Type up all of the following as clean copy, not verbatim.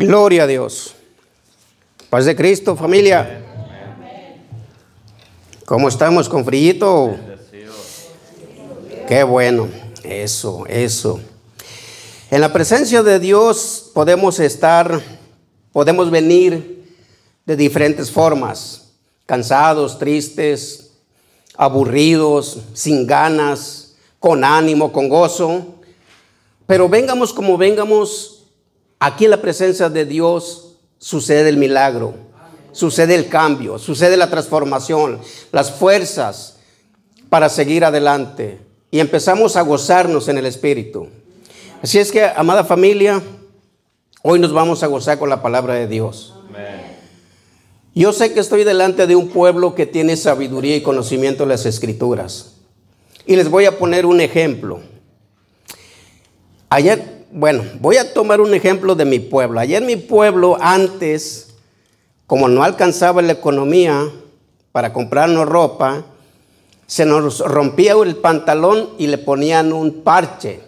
Gloria a Dios. Paz de Cristo, familia. ¿Cómo estamos? ¿Con frillito? Qué bueno. Eso. En la presencia de Dios podemos venir de diferentes formas. Cansados, tristes, aburridos, sin ganas, con ánimo, con gozo. Pero vengamos como vengamos, aquí en la presencia de Dios sucede el milagro, sucede el cambio, sucede la transformación, las fuerzas para seguir adelante. Y empezamos a gozarnos en el Espíritu. Así es que, amada familia, hoy nos vamos a gozar con la palabra de Dios. Amén. Yo sé que estoy delante de un pueblo que tiene sabiduría y conocimiento de las Escrituras. Y les voy a poner un ejemplo. Voy a tomar un ejemplo de mi pueblo. Allá en mi pueblo, antes, como no alcanzaba la economía para comprarnos ropa, se nos rompía el pantalón y le ponían un parche,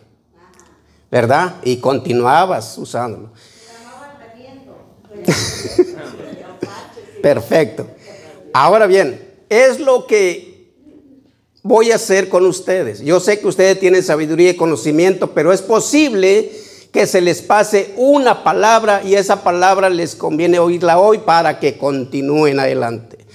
¿verdad? Y continuabas usándolo. Perfecto. Ahora bien, es lo que voy a hacer con ustedes. Yo sé que ustedes tienen sabiduría y conocimiento, pero es posible que se les pase una palabra y esa palabra les conviene oírla hoy para que continúen adelante.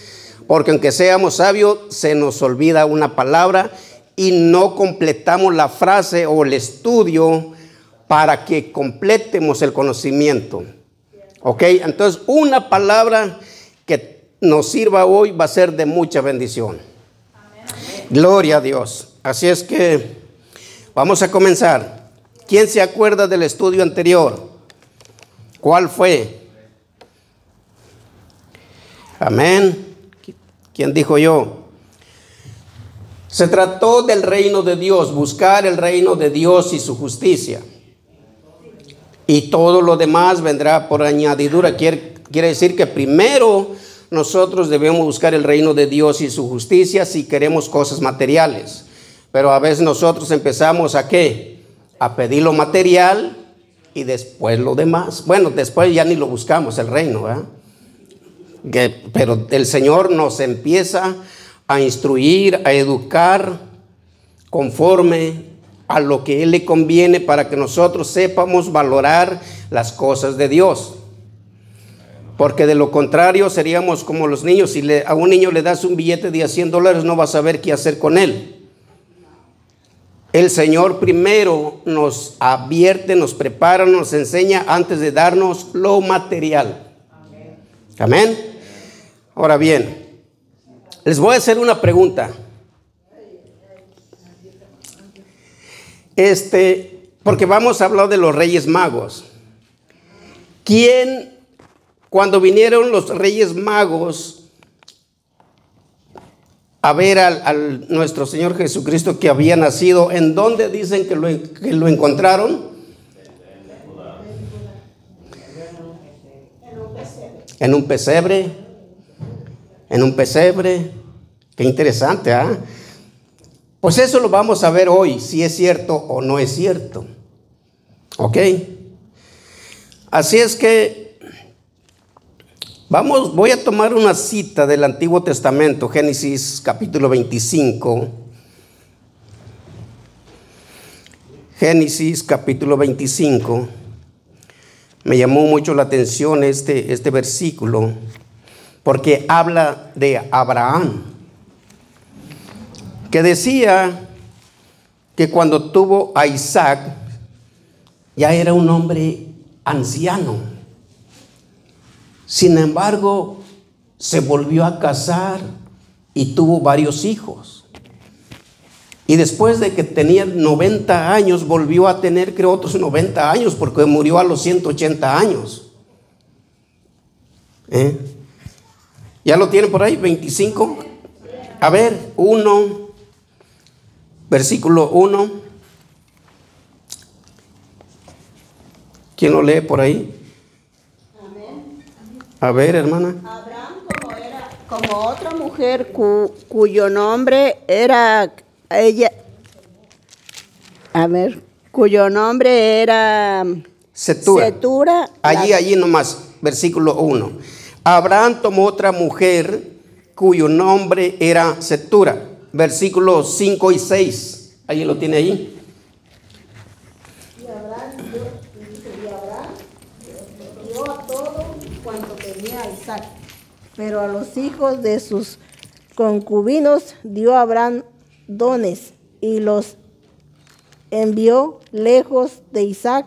Porque aunque seamos sabios, se nos olvida una palabra y no completamos la frase o el estudio para que completemos el conocimiento. ¿Ok? Entonces, una palabra que nos sirva hoy va a ser de mucha bendición. Amén. Gloria a Dios. Así es que vamos a comenzar. ¿Quién se acuerda del estudio anterior? ¿Cuál fue? Amén. ¿Quién dijo yo? Se trató del reino de Dios, buscar el reino de Dios y su justicia. Y todo lo demás vendrá por añadidura. Quiere decir que primero nosotros debemos buscar el reino de Dios y su justicia si queremos cosas materiales. Pero a veces nosotros empezamos ¿a qué? A pedir lo material y después lo demás. Bueno, después ya ni lo buscamos el reino, ¿verdad? Pero el Señor nos empieza a instruir, a educar conforme a lo que Él le conviene para que nosotros sepamos valorar las cosas de Dios. Porque de lo contrario seríamos como los niños. Si a un niño le das un billete de $100, no va a saber qué hacer con él. El Señor primero nos advierte, nos prepara, nos enseña antes de darnos lo material. Amén. Ahora bien, les voy a hacer una pregunta. Porque vamos a hablar de los Reyes Magos. ¿Quién, cuando vinieron los Reyes Magos a ver al nuestro Señor Jesucristo que había nacido, ¿en dónde dicen que lo encontraron? En un pesebre. En un pesebre. Qué interesante, ¿ah? Pues eso lo vamos a ver hoy, si es cierto o no es cierto. ¿Ok? Así es que voy a tomar una cita del Antiguo Testamento, Génesis capítulo 25. Génesis capítulo 25. Me llamó mucho la atención este versículo, porque habla de Abraham, que decía que cuando tuvo a Isaac, ya era un hombre anciano. Sin embargo, se volvió a casar y tuvo varios hijos. Y después de que tenía 90 años, volvió a tener, creo, otros 90 años, porque murió a los 180 años. ¿Ya lo tienen por ahí? 25. A ver, versículo 1. ¿Quién lo lee por ahí? Amén. A ver, hermana. Abraham como otra mujer cuyo nombre era ella. A ver, cuyo nombre era Setura. Setura, Allí nomás, versículo 1. Abraham tomó otra mujer cuyo nombre era Setura. Versículos 5 y 6. Allí lo tiene ahí. Y Abraham dio a todo cuanto tenía a Isaac, pero a los hijos de sus concubinos dio Abraham dones y los envió lejos de Isaac,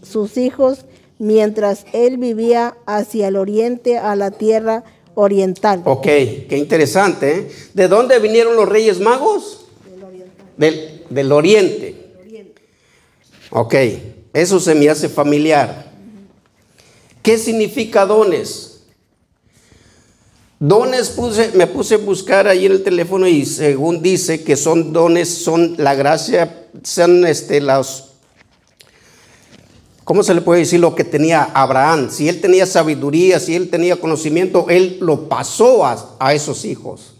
sus hijos, mientras él vivía hacia el oriente, a la tierra oriental. Ok, qué interesante, ¿eh? ¿De dónde vinieron los reyes magos? Del oriente. Ok, eso se me hace familiar. ¿Qué significa dones? Dones me puse a buscar ahí en el teléfono y según dice que son dones, son la gracia, son ¿cómo se le puede decir lo que tenía Abraham? Si él tenía sabiduría, si él tenía conocimiento, él lo pasó a esos hijos.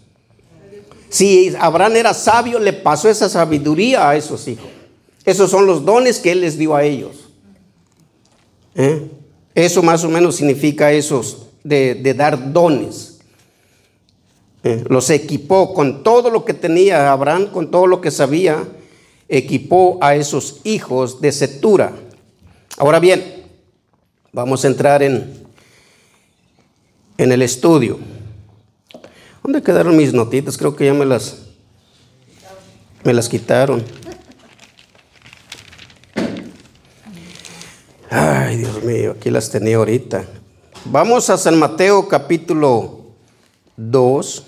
Si Abraham era sabio, le pasó esa sabiduría a esos hijos. Esos son los dones que él les dio a ellos. Eso más o menos significa esos de dar dones. Los equipó con todo lo que tenía Abraham, con todo lo que sabía, equipó a esos hijos de Setura. Ahora bien, vamos a entrar en el estudio. ¿Dónde quedaron mis notitas? Creo que ya me las quitaron. Ay, Dios mío, aquí las tenía ahorita. Vamos a San Mateo capítulo 2.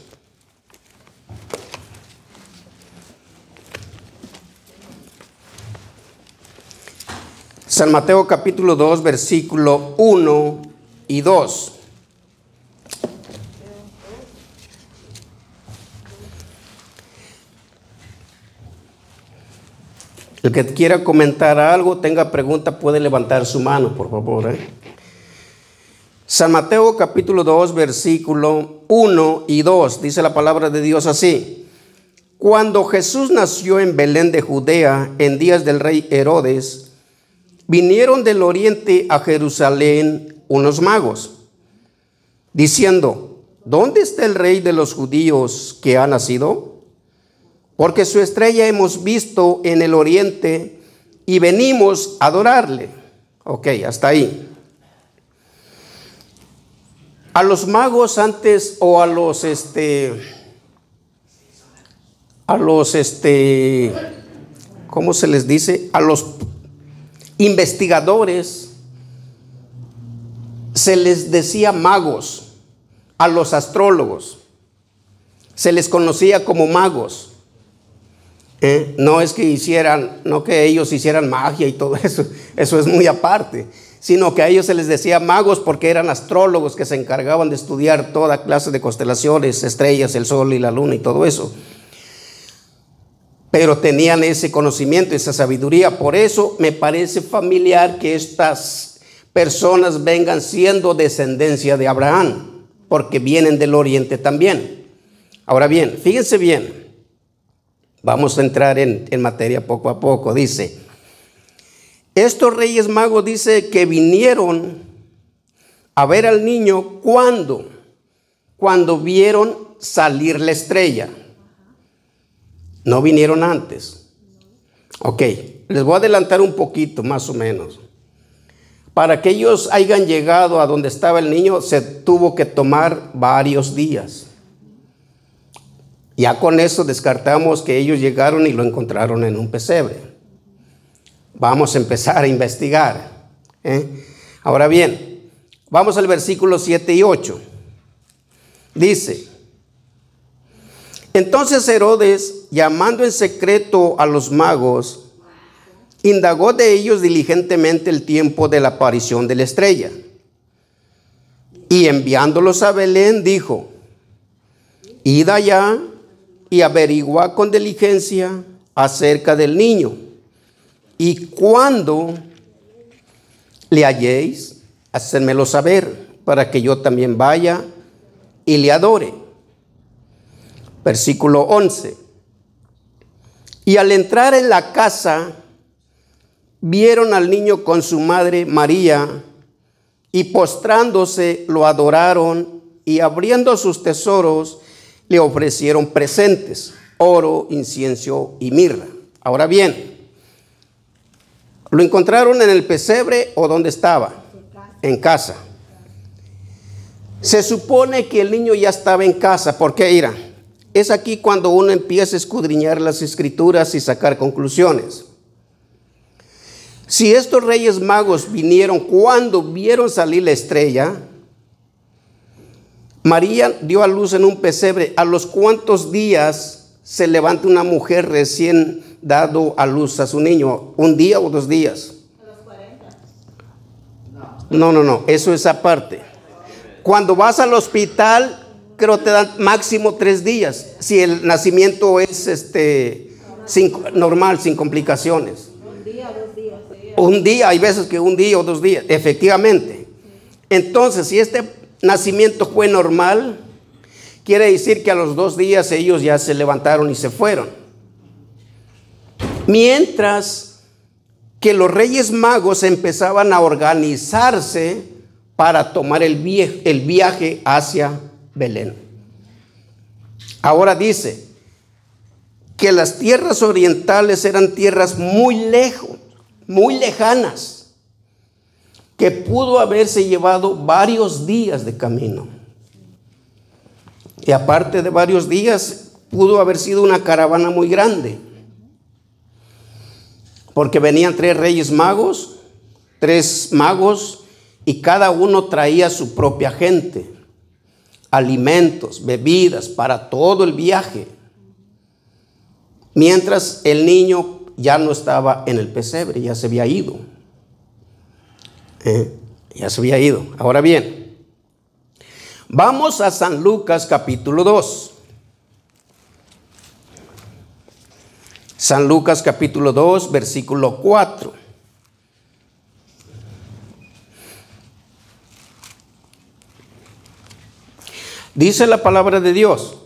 San Mateo capítulo 2, versículo 1 y 2. El que quiera comentar algo, tenga pregunta, puede levantar su mano, por favor. San Mateo capítulo 2, versículo 1 y 2. Dice la palabra de Dios así. Cuando Jesús nació en Belén de Judea, en días del rey Herodes, vinieron del oriente a Jerusalén unos magos, diciendo, ¿dónde está el rey de los judíos que ha nacido? Porque su estrella hemos visto en el oriente y venimos a adorarle. Ok, hasta ahí. A los magos antes, o a los ¿cómo se les dice? A los investigadores se les decía magos. A los astrólogos se les conocía como magos. No es que ellos hicieran magia y todo eso, eso es muy aparte, sino que a ellos se les decía magos porque eran astrólogos que se encargaban de estudiar toda clase de constelaciones, estrellas, el sol y la luna y todo eso. Pero tenían ese conocimiento, esa sabiduría. Por eso me parece familiar que estas personas vengan siendo descendencia de Abraham, porque vienen del oriente también. Ahora bien, fíjense bien. Vamos a entrar en materia poco a poco. Dice, estos reyes magos dice que vinieron a ver al niño cuando vieron salir la estrella. No vinieron antes. Ok, les voy a adelantar un poquito más o menos. Para que ellos hayan llegado a donde estaba el niño se tuvo que tomar varios días. Ya con eso descartamos que ellos llegaron y lo encontraron en un pesebre. Vamos a empezar a investigar. Ahora bien, vamos al versículo 7 y 8. Dice, entonces Herodes, llamando en secreto a los magos, indagó de ellos diligentemente el tiempo de la aparición de la estrella. Y enviándolos a Belén, dijo, id allá y averiguad con diligencia acerca del niño. Y cuando le halléis, hacedmelo saber, para que yo también vaya y le adore. Versículo 11. Y al entrar en la casa, vieron al niño con su madre María, y postrándose lo adoraron, y abriendo sus tesoros le ofrecieron presentes, oro, incienso y mirra. Ahora bien, ¿lo encontraron en el pesebre o dónde estaba? En casa. Se supone que el niño ya estaba en casa. ¿Por qué? Mira, es aquí cuando uno empieza a escudriñar las escrituras y sacar conclusiones. Si estos reyes magos vinieron cuando vieron salir la estrella, María dio a luz en un pesebre. ¿A los cuántos días se levanta una mujer recién dado a luz a su niño? ¿Un día o 2 días? A los 40. No, eso es aparte. Cuando vas al hospital, creo te dan máximo 3 días. Si el nacimiento es normal, sin complicaciones. Un día, 2 días. Un día, hay veces que 1 día o 2 días, efectivamente. Entonces, si este nacimiento fue normal, quiere decir que a los 2 días ellos ya se levantaron y se fueron. Mientras que los reyes magos empezaban a organizarse para tomar el viaje hacia Belén. Ahora dice que las tierras orientales eran tierras muy lejos, muy lejanas, que pudo haberse llevado varios días de camino. Y aparte de varios días, pudo haber sido una caravana muy grande, porque venían 3 reyes magos, 3 magos, y cada uno traía su propia gente, alimentos, bebidas para todo el viaje. Mientras el niño ya no estaba en el pesebre, ya se había ido. Ya se había ido. Ahora bien, vamos a San Lucas capítulo 2. San Lucas capítulo 2, versículo 4. Dice la palabra de Dios: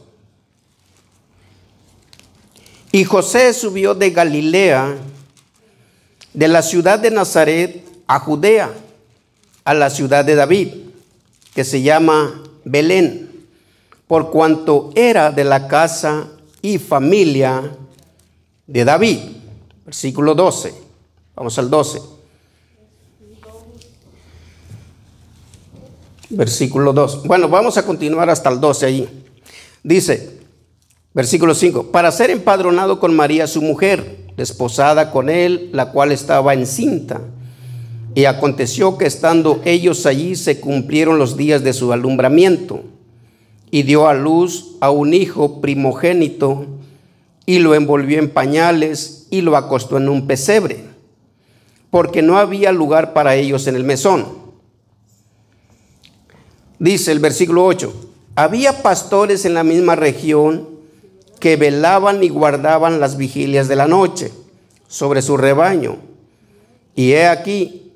y José subió de Galilea, de la ciudad de Nazaret, a Judea, a la ciudad de David, que se llama Belén, por cuanto era de la casa y familia de David. Versículo 12. Vamos al 12. Versículo 2. Bueno, vamos a continuar hasta el 12 allí. Dice, versículo 5, para ser empadronado con María su mujer, desposada con él, la cual estaba encinta. Y aconteció que estando ellos allí se cumplieron los días de su alumbramiento, y dio a luz a un hijo primogénito, y lo envolvió en pañales y lo acostó en un pesebre, porque no había lugar para ellos en el mesón. Dice el versículo 8, había pastores en la misma región que velaban y guardaban las vigilias de la noche sobre su rebaño. Y he aquí,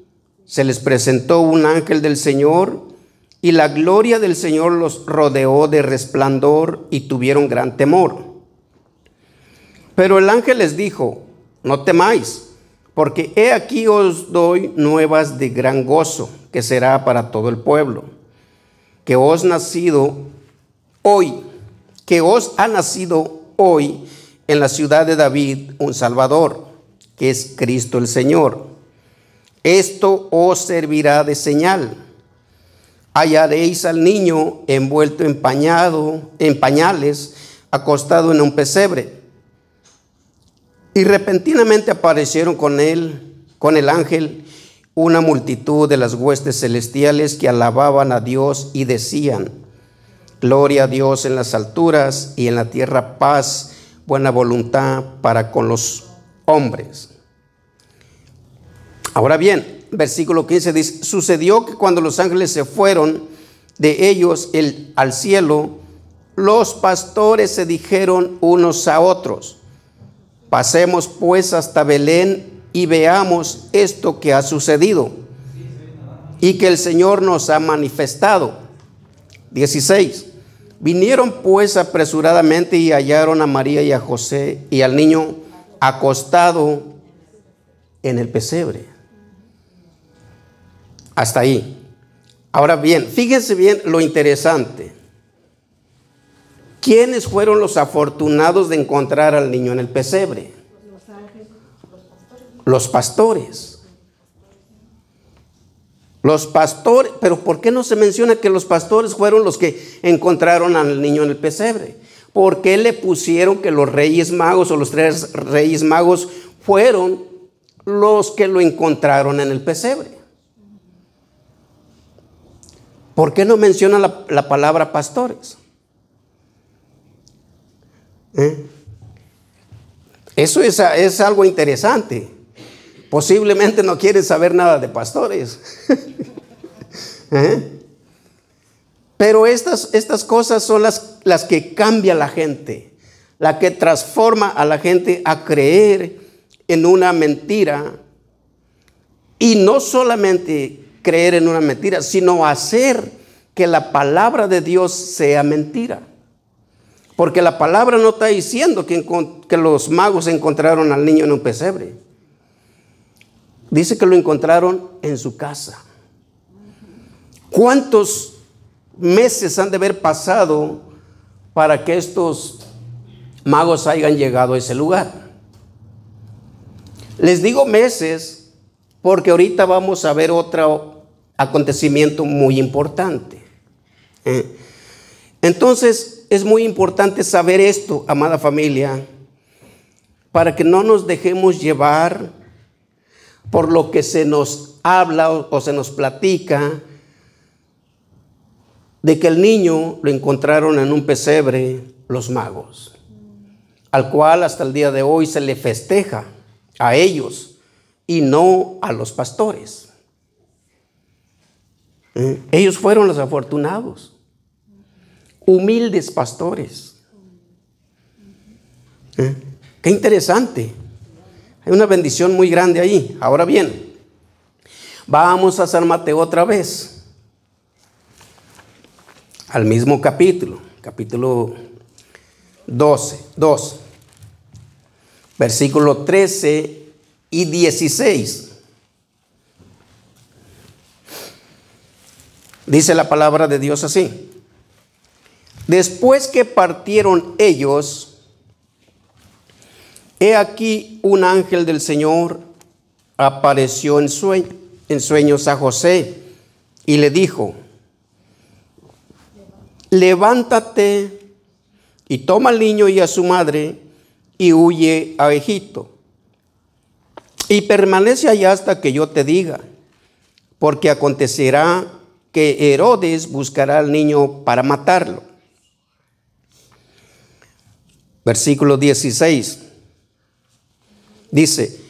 se les presentó un ángel del Señor, y la gloria del Señor los rodeó de resplandor, y tuvieron gran temor. Pero el ángel les dijo, no temáis, porque he aquí os doy nuevas de gran gozo, que será para todo el pueblo, que os ha nacido hoy en la ciudad de David un Salvador, que es Cristo el Señor. Esto os servirá de señal. Hallaréis al niño envuelto en pañales, acostado en un pesebre. Y repentinamente aparecieron con el ángel, una multitud de las huestes celestiales que alababan a Dios y decían, gloria a Dios en las alturas y en la tierra paz, buena voluntad para con los hombres. Ahora bien, versículo 15 dice, sucedió que cuando los ángeles se fueron de ellos al cielo, los pastores se dijeron unos a otros, pasemos pues hasta Belén y veamos esto que ha sucedido y que el Señor nos ha manifestado. 16. Vinieron pues apresuradamente y hallaron a María y a José y al niño acostado en el pesebre. Hasta ahí. Ahora bien, fíjense bien lo interesante. ¿Quiénes fueron los afortunados de encontrar al niño en el pesebre? Los pastores. Los pastores, pero ¿por qué no se menciona que los pastores fueron los que encontraron al niño en el pesebre? ¿Por qué le pusieron que los reyes magos o los 3 reyes magos fueron los que lo encontraron en el pesebre? ¿Por qué no menciona la palabra pastores? Eso es algo interesante. Posiblemente no quieren saber nada de pastores. Pero estas cosas son las que cambian a la gente, la que transforma a la gente a creer en una mentira. Y no solamente creer en una mentira, sino hacer que la palabra de Dios sea mentira. Porque la palabra no está diciendo que los magos encontraron al niño en un pesebre. Dice que lo encontraron en su casa. ¿Cuántos meses han de haber pasado para que estos magos hayan llegado a ese lugar? Les digo meses porque ahorita vamos a ver otro acontecimiento muy importante. Entonces es muy importante saber esto, amada familia, para que no nos dejemos llevar por lo que se nos habla o se nos platica de que el niño lo encontraron en un pesebre los magos, al cual hasta el día de hoy se le festeja a ellos y no a los pastores. Ellos fueron los afortunados, humildes pastores. Qué interesante. Hay una bendición muy grande ahí. Ahora bien, vamos a San Mateo otra vez. Al mismo capítulo 2, versículo 13 y 16. Dice la palabra de Dios así: después que partieron ellos, he aquí un ángel del Señor apareció en sueños a José y le dijo: levántate y toma al niño y a su madre y huye a Egipto. Y permanece allá hasta que yo te diga, porque acontecerá que Herodes buscará al niño para matarlo. Versículo 16. Dice: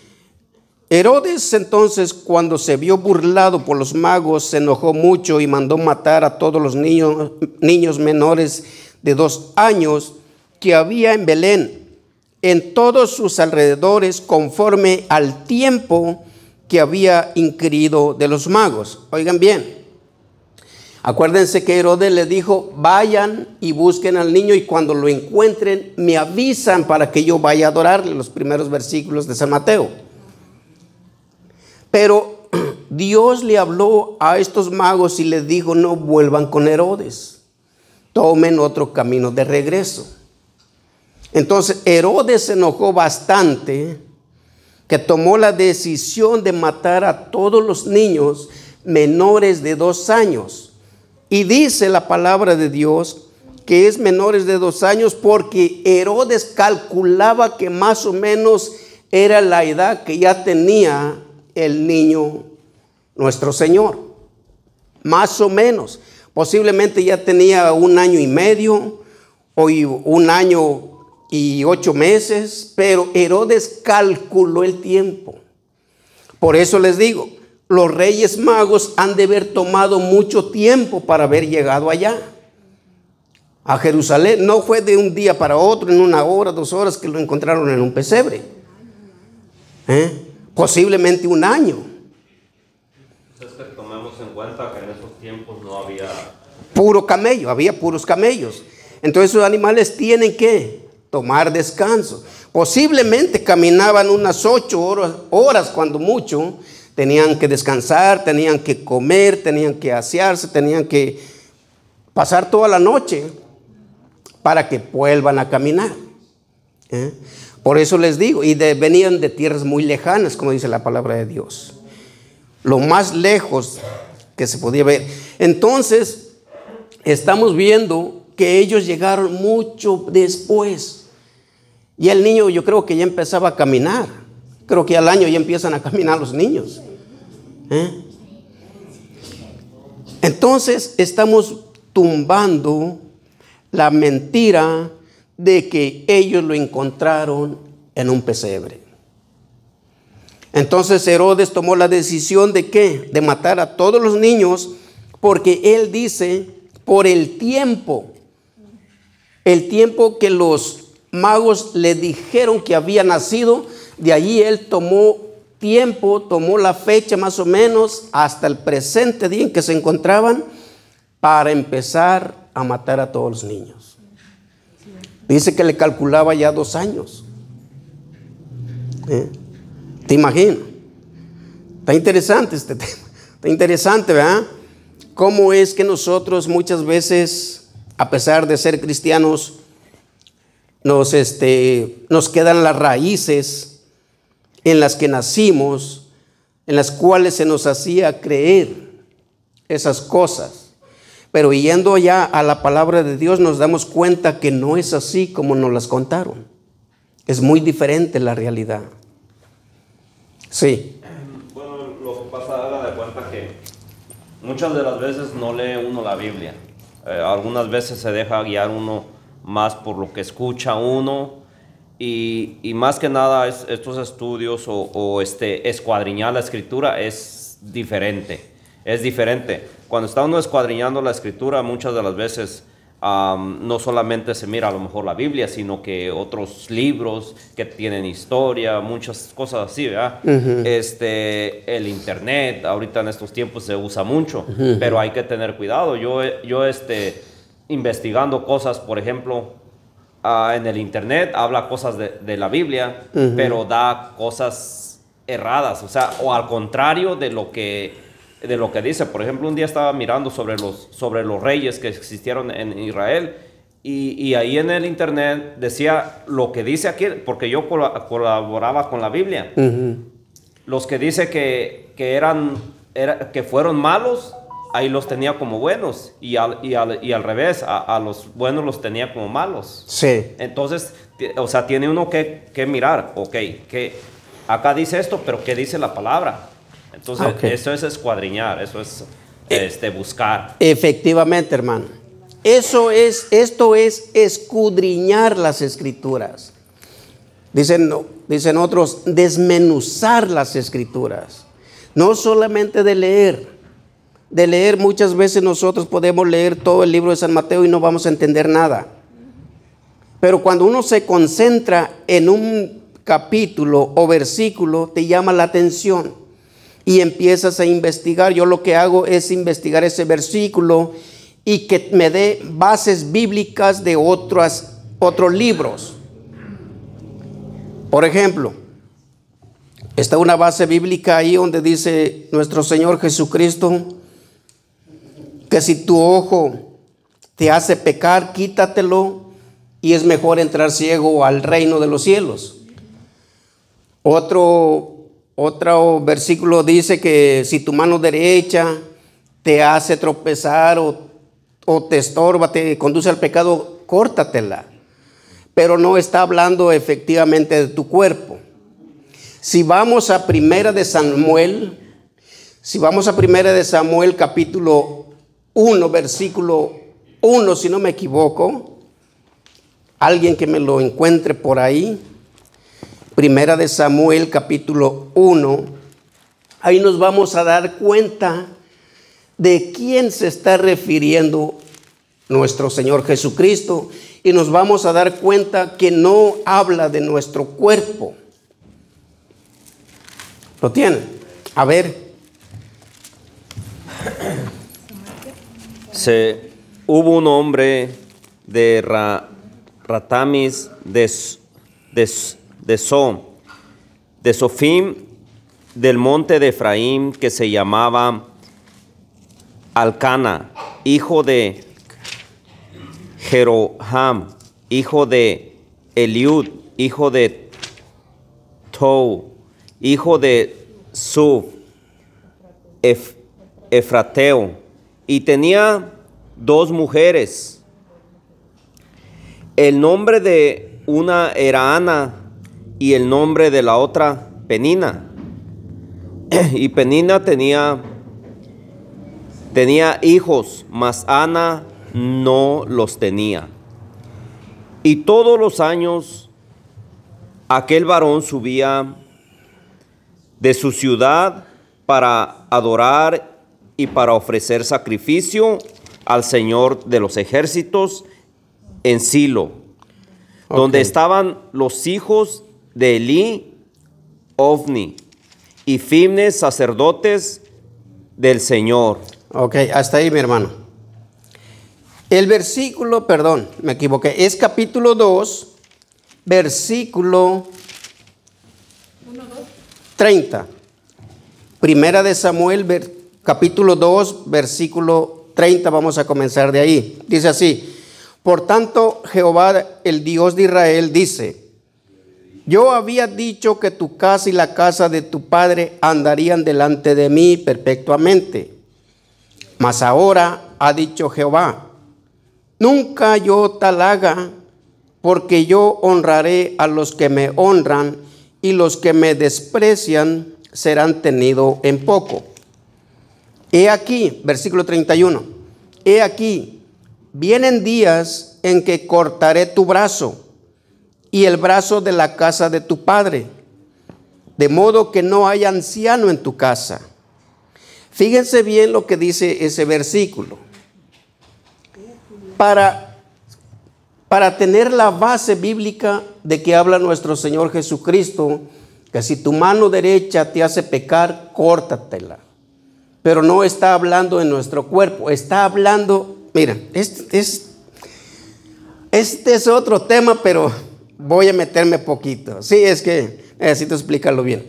Herodes entonces, cuando se vio burlado por los magos, se enojó mucho y mandó matar a todos los niños menores de 2 años que había en Belén, en todos sus alrededores, conforme al tiempo que había inquirido de los magos. Oigan bien, acuérdense que Herodes le dijo: vayan y busquen al niño y cuando lo encuentren me avisan para que yo vaya a adorarle. Los primeros versículos de San Mateo. Pero Dios le habló a estos magos y les dijo: no vuelvan con Herodes, tomen otro camino de regreso. Entonces Herodes se enojó bastante, que tomó la decisión de matar a todos los niños menores de 2 años. Y dice la palabra de Dios que es menores de 2 años porque Herodes calculaba que más o menos era la edad que ya tenía el niño nuestro Señor. Más o menos. Posiblemente ya tenía 1 año y medio o 1 año y 8 meses, pero Herodes calculó el tiempo. Por eso les digo, los reyes magos han de haber tomado mucho tiempo para haber llegado allá a Jerusalén. No fue de un día para otro, en 1 hora, 2 horas que lo encontraron en un pesebre. Posiblemente 1 año. Es que tomemos en cuenta que en esos tiempos no había puro camello, había puros camellos. Entonces esos animales tienen que tomar descanso. Posiblemente caminaban unas 8 horas cuando mucho. Tenían que descansar, tenían que comer, tenían que asearse, tenían que pasar toda la noche para que vuelvan a caminar. Por eso les digo, y venían de tierras muy lejanas, como dice la palabra de Dios. Lo más lejos que se podía ver. Entonces, estamos viendo que ellos llegaron mucho después. Y el niño, yo creo que ya empezaba a caminar. Creo que al año ya empiezan a caminar los niños. Entonces, estamos tumbando la mentira de que ellos lo encontraron en un pesebre. Entonces Herodes tomó la decisión de ¿qué? De matar a todos los niños, porque él dice, por el tiempo que los magos le dijeron que había nacido, de allí él tomó tiempo, tomó la fecha más o menos hasta el presente día en que se encontraban para empezar a matar a todos los niños. Dice que le calculaba ya 2 años. ¿Te imaginas? Está interesante este tema. Está interesante, ¿verdad? Cómo es que nosotros muchas veces, a pesar de ser cristianos, nos quedan las raíces en las que nacimos, en las cuales se nos hacía creer esas cosas. Pero yendo ya a la palabra de Dios nos damos cuenta que no es así como nos las contaron. Es muy diferente la realidad. Sí. Bueno, lo que pasa, haga de cuenta que muchas de las veces no lee uno la Biblia. Algunas veces se deja guiar uno más por lo que escucha uno. Y más que nada estos estudios o escuadriñar la escritura es diferente. Es diferente. Cuando está uno escuadriñando la escritura, muchas de las veces no solamente se mira a lo mejor la Biblia, sino que otros libros que tienen historia, muchas cosas así, ¿verdad? El internet, ahorita en estos tiempos se usa mucho, pero hay que tener cuidado. Yo investigando cosas, por ejemplo, en el internet habla cosas de la Biblia, pero da cosas erradas, o sea, o al contrario de lo que dice. Por ejemplo, un día estaba mirando sobre los reyes que existieron en Israel, y ahí en el internet decía lo que dice aquí, porque yo colaboraba con la Biblia. Los que dice que fueron malos, ahí los tenía como buenos, y al revés, a los buenos los tenía como malos. Sí. Entonces, o sea, tiene uno que mirar, que acá dice esto, pero ¿qué dice la palabra? Entonces, eso es escuadriñar, eso es buscar. Efectivamente, hermano. Esto es escudriñar las escrituras. Dicen otros, desmenuzar las escrituras. No solamente de leer. De leer, muchas veces nosotros podemos leer todo el libro de San Mateo y no vamos a entender nada. Pero cuando uno se concentra en un capítulo o versículo, te llama la atención y empiezas a investigar. Yo lo que hago es investigar ese versículo y que me dé bases bíblicas de otros libros. Por ejemplo, está una base bíblica ahí donde dice nuestro Señor Jesucristo que si tu ojo te hace pecar, quítatelo, y es mejor entrar ciego al reino de los cielos. Otro versículo dice que si tu mano derecha te hace tropezar o te estorba, te conduce al pecado, córtatela. Pero no está hablando efectivamente de tu cuerpo. Si vamos a Primera de Samuel capítulo 1, versículo 1, si no me equivoco, alguien que me lo encuentre por ahí. Primera de Samuel capítulo 1, ahí nos vamos a dar cuenta de quién se está refiriendo nuestro Señor Jesucristo, y nos vamos a dar cuenta que no habla de nuestro cuerpo. ¿Lo tienen? A ver. Hubo un hombre de Ratamis, de Sofim, del monte de Efraín, que se llamaba Alcana, hijo de Jeroham, hijo de Eliud, hijo de Tou, hijo de Suf, Efrateo, y tenía 2 mujeres. El nombre de una era Ana y el nombre de la otra Penina. Y Penina tenía hijos, mas Ana no los tenía. Y todos los años aquel varón subía de su ciudad para adorar y para ofrecer sacrificio al Señor de los ejércitos en Silo, donde estaban los hijos de Elí, Ofni y Fimnes, sacerdotes del Señor. Ok, hasta ahí, mi hermano. El versículo, perdón, me equivoqué, es capítulo 2, versículo 30. Primera de Samuel, capítulo 2, versículo 30, vamos a comenzar de ahí. Dice así: por tanto, Jehová, el Dios de Israel, dice: yo había dicho que tu casa y la casa de tu padre andarían delante de mí perpetuamente. Mas ahora ha dicho Jehová: nunca yo tal haga, porque yo honraré a los que me honran, y los que me desprecian serán tenidos en poco. He aquí, versículo 31, he aquí, vienen días en que cortaré tu brazo y el brazo de la casa de tu padre, de modo que no haya anciano en tu casa. Fíjense bien lo que dice ese versículo. Para tener la base bíblica de que habla nuestro Señor Jesucristo, que si tu mano derecha te hace pecar, córtatela. Pero no está hablando de nuestro cuerpo, está hablando, mira, este es otro tema, pero voy a meterme poquito. Sí, es que necesito explicarlo bien.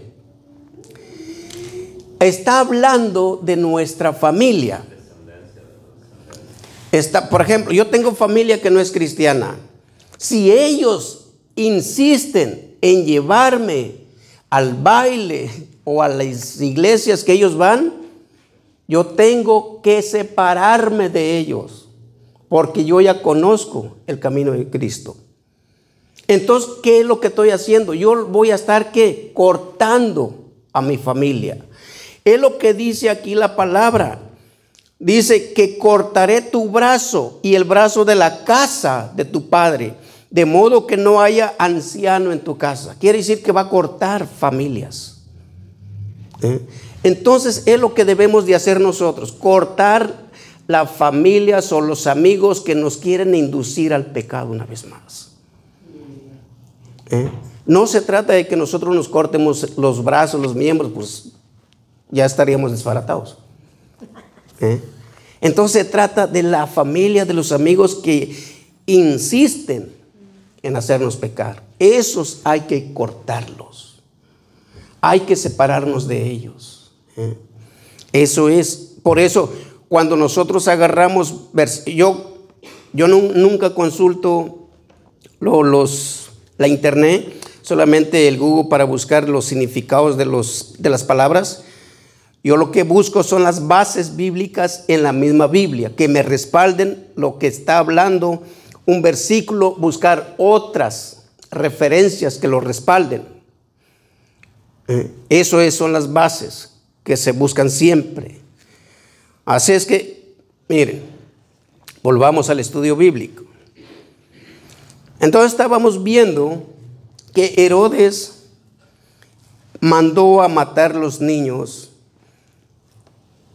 Está hablando de nuestra familia. Por ejemplo, yo tengo familia que no es cristiana. Si ellos insisten en llevarme al baile o a las iglesias que ellos van, yo tengo que separarme de ellos, porque yo ya conozco el camino de Cristo. Entonces, ¿qué es lo que estoy haciendo? Yo voy a estar, ¿qué? Cortando a mi familia. Es lo que dice aquí la palabra. Dice que cortaré tu brazo y el brazo de la casa de tu padre, de modo que no haya anciano en tu casa. Quiere decir que va a cortar familias. Entonces es lo que debemos de hacer nosotros, cortar las familias o los amigos que nos quieren inducir al pecado una vez más. No se trata de que nosotros nos cortemos los brazos, los miembros, pues ya estaríamos desbaratados. Entonces se trata de la familia, de los amigos que insisten en hacernos pecar. Esos hay que cortarlos. Hay que separarnos de ellos. Eso es, por eso cuando nosotros agarramos, yo nunca consulto la internet, solamente el Google para buscar los significados de las palabras. Yo lo que busco son las bases bíblicas en la misma Biblia, que me respalden lo que está hablando un versículo, buscar otras referencias que lo respalden. Eso son las bases que se buscan siempre. Así es que, miren, volvamos al estudio bíblico. Entonces estábamos viendo que Herodes mandó a matar los niños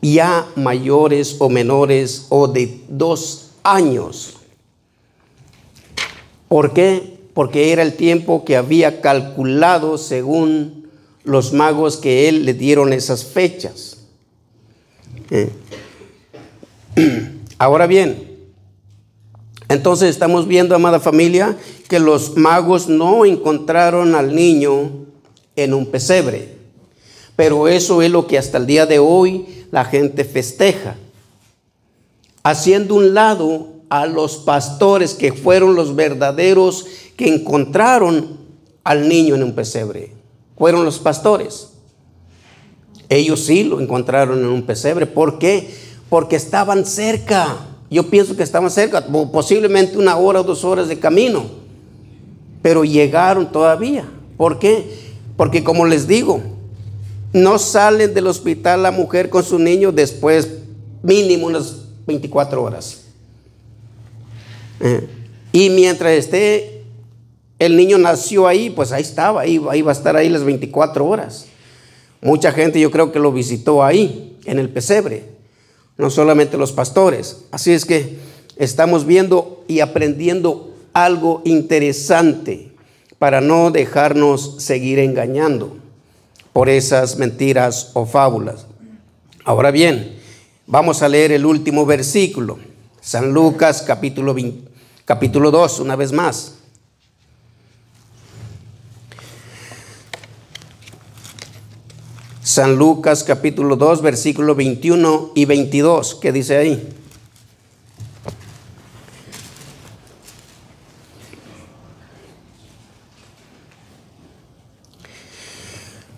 ya mayores o menores o de 2 años. ¿Por qué? Porque era el tiempo que había calculado según los magos que él le dieron esas fechas. Ahora bien, Entonces estamos viendo, amada familia, que los magos no encontraron al niño en un pesebre. Pero eso es lo que hasta el día de hoy la gente festeja, haciendo un lado a los pastores que fueron los verdaderos que encontraron al niño en un pesebre. Fueron los pastores. Ellos sí lo encontraron en un pesebre. ¿Por qué? Porque estaban cerca. Yo pienso que estaban cerca, posiblemente 1 hora o 2 horas de camino. Pero llegaron todavía. ¿Por qué? Porque como les digo, no salen del hospital la mujer con su niño después mínimo unas 24 horas. Y mientras esté, el niño nació ahí, pues ahí estaba, ahí va a estar ahí las 24 horas. Mucha gente yo creo que lo visitó ahí, en el pesebre, no solamente los pastores. Así es que estamos viendo y aprendiendo algo interesante para no dejarnos seguir engañando por esas mentiras o fábulas. Ahora bien, vamos a leer el último versículo, San Lucas capítulo 2, una vez más. San Lucas capítulo 2, versículo 21 y 22, ¿qué dice ahí?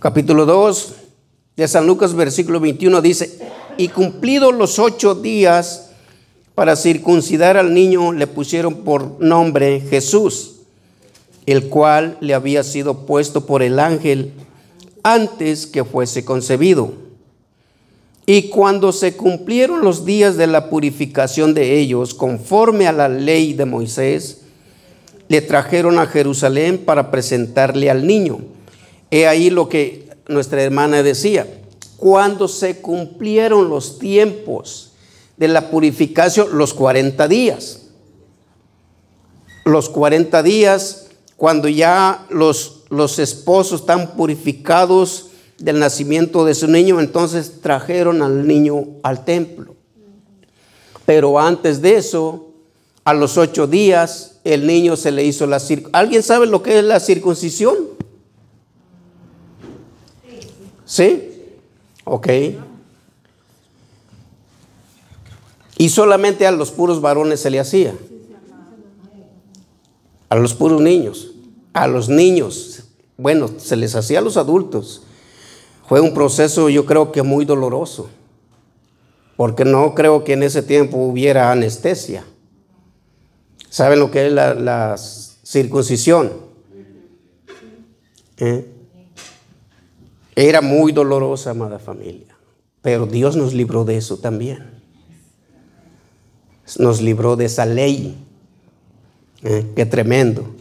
Capítulo 2 de San Lucas, versículo 21 dice: y cumplidos los 8 días para circuncidar al niño, le pusieron por nombre Jesús, el cual le había sido puesto por el ángel antes que fuese concebido. Y cuando se cumplieron los días de la purificación de ellos, conforme a la ley de Moisés, le trajeron a Jerusalén para presentarle al niño. He ahí lo que nuestra hermana decía: cuando se cumplieron los tiempos de la purificación, los 40 días. Los 40 días, cuando ya los esposos están purificados del nacimiento de su niño, entonces trajeron al niño al templo. Pero antes de eso, a los 8 días, el niño se le hizo la circuncisión. ¿Alguien sabe lo que es la circuncisión? ¿Sí? Ok. Y solamente a los puros varones se le hacía. A los puros niños. A los niños, bueno, se les hacía a los adultos. Fue un proceso, yo creo que muy doloroso, porque no creo que en ese tiempo hubiera anestesia. ¿Saben lo que es la circuncisión? Era muy dolorosa, amada familia, pero Dios nos libró de eso también. Nos libró de esa ley. Qué tremendo.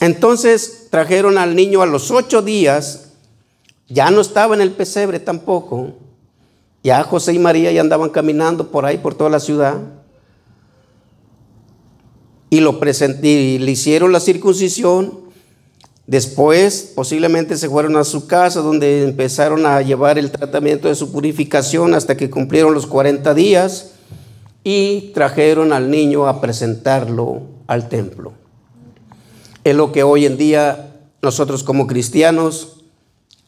Entonces trajeron al niño a los 8 días. Ya no estaba en el pesebre tampoco. Ya José y María ya andaban caminando por ahí, por toda la ciudad. Y le hicieron la circuncisión. Después posiblemente se fueron a su casa, donde empezaron a llevar el tratamiento de su purificación hasta que cumplieron los 40 días. Y trajeron al niño a presentarlo al templo. Es lo que hoy en día nosotros como cristianos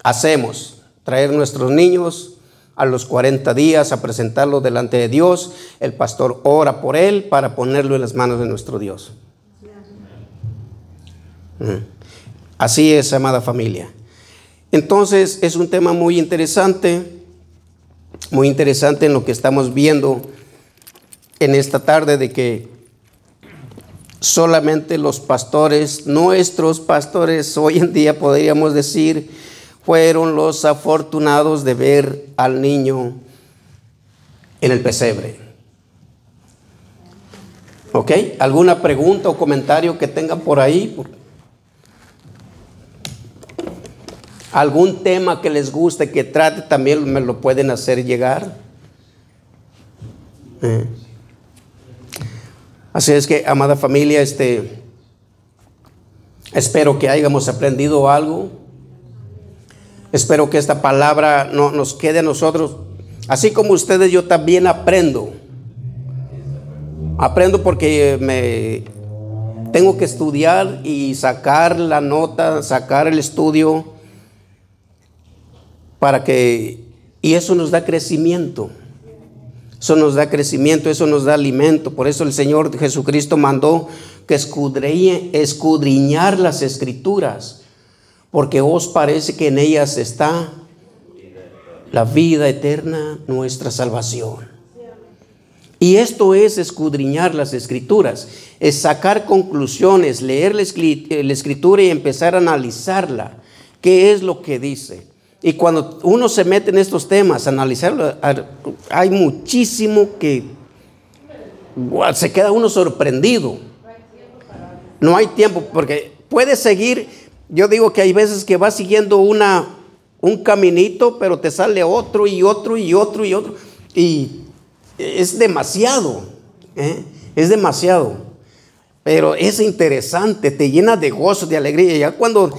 hacemos: traer nuestros niños a los 40 días a presentarlo delante de Dios. El pastor ora por él para ponerlo en las manos de nuestro Dios. Así es, amada familia. Entonces es un tema muy interesante en lo que estamos viendo en esta tarde, de que solamente los pastores, nuestros pastores hoy en día, podríamos decir, fueron los afortunados de ver al niño en el pesebre. ¿Ok? ¿Alguna pregunta o comentario que tengan por ahí? ¿Algún tema que les guste que trate? También me lo pueden hacer llegar. Así es que, amada familia, espero que hayamos aprendido algo. Espero que esta palabra no nos quede a nosotros. Así como ustedes, yo también aprendo. Aprendo porque tengo que estudiar y sacar la nota, sacar el estudio y eso nos da crecimiento. Eso nos da crecimiento, eso nos da alimento. Por eso el Señor Jesucristo mandó que escudriñar las Escrituras, porque os parece que en ellas está la vida eterna, nuestra salvación. Y esto es escudriñar las Escrituras, es sacar conclusiones, leer la Escritura y empezar a analizarla. ¿Qué es lo que dice? Y cuando uno se mete en estos temas, analizarlo, hay muchísimo que se queda uno sorprendido. No hay tiempo, porque puede seguir. Yo digo que hay veces que vas siguiendo un caminito, pero te sale otro y otro y otro y otro. Y es demasiado, es demasiado. Pero es interesante, te llena de gozo, de alegría. Ya cuando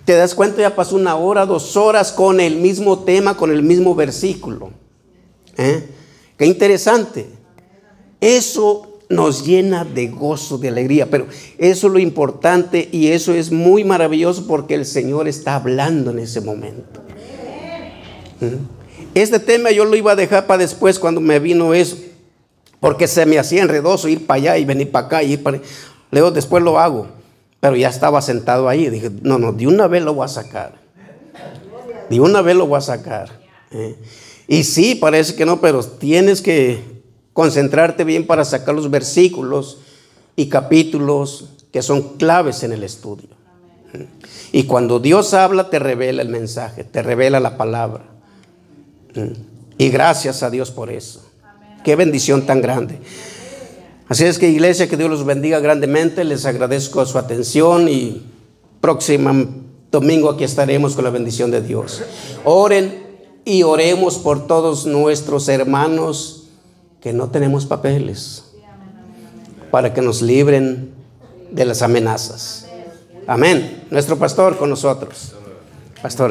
te das cuenta, ya pasó 1 hora, 2 horas con el mismo tema, con el mismo versículo. Qué interesante. Eso nos llena de gozo, de alegría. Pero eso es lo importante y eso es muy maravilloso porque el Señor está hablando en ese momento. Este tema yo lo iba a dejar para después cuando me vino eso, porque se me hacía enredoso ir para allá y venir para acá y ir para... Luego después lo hago. Pero ya estaba sentado ahí. Dije, no, de una vez lo voy a sacar. De una vez lo voy a sacar. Y sí, parece que no, pero tienes que concentrarte bien para sacar los versículos y capítulos que son claves en el estudio. Y cuando Dios habla, te revela el mensaje, te revela la palabra. Y gracias a Dios por eso. Qué bendición tan grande. Así es que, iglesia, que Dios los bendiga grandemente. Les agradezco su atención y próximo domingo aquí estaremos con la bendición de Dios. Oren y oremos por todos nuestros hermanos que no tenemos papeles, para que nos libren de las amenazas. Amén. Nuestro pastor con nosotros. Pastor.